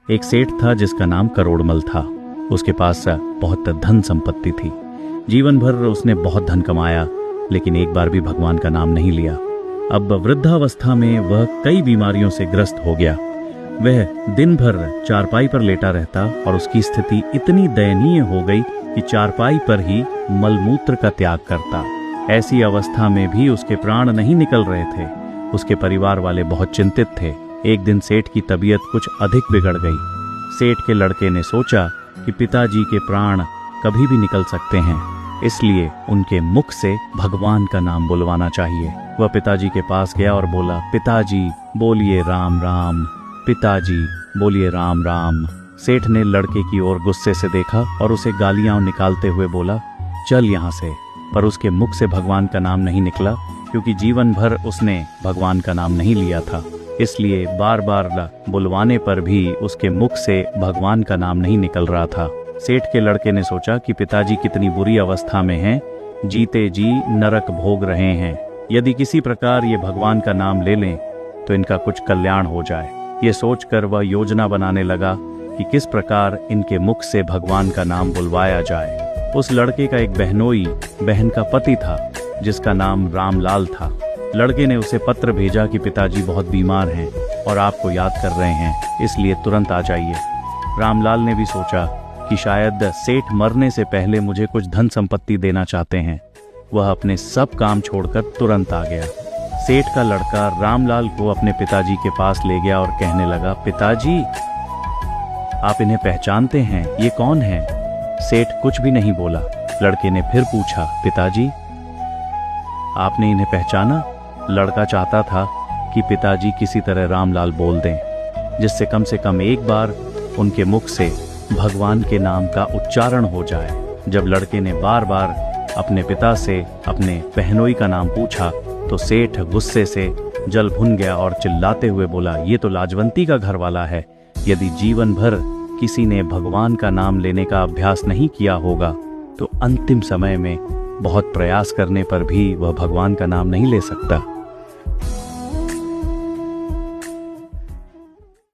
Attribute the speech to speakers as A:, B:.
A: एक सेठ था जिसका नाम करोड़मल था। उसके पास बहुत धन संपत्ति थी। जीवन भर उसने बहुत धन कमाया, लेकिन एक बार भी भगवान का नाम नहीं लिया। अब वृद्धावस्था में वह कई बीमारियों से ग्रस्त हो गया। वह दिन भर चारपाई पर लेटा रहता और उसकी स्थिति इतनी दयनीय हो गई कि चारपाई पर ही मलमूत्र का त्याग करता। ऐसी अवस्था में भी उसके प्राण नहीं निकल रहे थे। उसके परिवार वाले बहुत चिंतित थे। एक दिन सेठ की तबीयत कुछ अधिक बिगड़ गई। सेठ के लड़के ने सोचा कि पिताजी के प्राण कभी भी निकल सकते हैं, इसलिए उनके मुख से भगवान का नाम बुलवाना चाहिए। वह पिताजी के पास गया और बोला, पिताजी बोलिए राम राम, पिताजी बोलिए राम राम। सेठ ने लड़के की ओर गुस्से से देखा और उसे गालियां निकालते हुए बोला, चल यहाँ से। पर उसके मुख से भगवान का नाम नहीं निकला, क्योंकि जीवन भर उसने भगवान का नाम नहीं लिया था। इसलिए बार बार बुलवाने पर भी उसके मुख से भगवान का नाम नहीं निकल रहा था। सेठ के लड़के ने सोचा कि पिताजी कितनी बुरी अवस्था में हैं, जीते जी नरक भोग रहे हैं। यदि किसी प्रकार ये भगवान का नाम ले लें तो इनका कुछ कल्याण हो जाए। ये सोचकर वह योजना बनाने लगा कि किस प्रकार इनके मुख से भगवान का नाम बुलवाया जाए। उस लड़के का एक बहनोई बहन का पति था जिसका नाम रामलाल था। लड़के ने उसे पत्र भेजा कि पिताजी बहुत बीमार हैं और आपको याद कर रहे हैं, इसलिए तुरंत आ जाइए। रामलाल ने भी सोचा कि शायद सेठ मरने से पहले मुझे कुछ धन संपत्ति देना चाहते हैं। वह अपने सब काम छोड़कर तुरंत आ गया। सेठ का लड़का रामलाल को अपने पिताजी के पास ले गया और कहने लगा, पिताजी आप इन्हें पहचानते हैं? ये कौन है? सेठ कुछ भी नहीं बोला। लड़के ने फिर पूछा, पिताजी आपने इन्हें पहचाना? लड़का चाहता था कि पिताजी किसी तरह रामलाल बोल दें, जिससे कम से कम एक बार उनके मुख से भगवान के नाम का उच्चारण हो जाए। जब लड़के ने बार बार अपने पिता से अपने बहनोई का नाम पूछा तो सेठ गुस्से से जल भुन गया और चिल्लाते हुए बोला, ये तो लाजवंती का घर वाला है। यदि जीवन भर किसी ने भगवान का नाम लेने का अभ्यास नहीं किया होगा तो अंतिम समय में बहुत प्रयास करने पर भी वह भगवान का नाम नहीं ले सकता।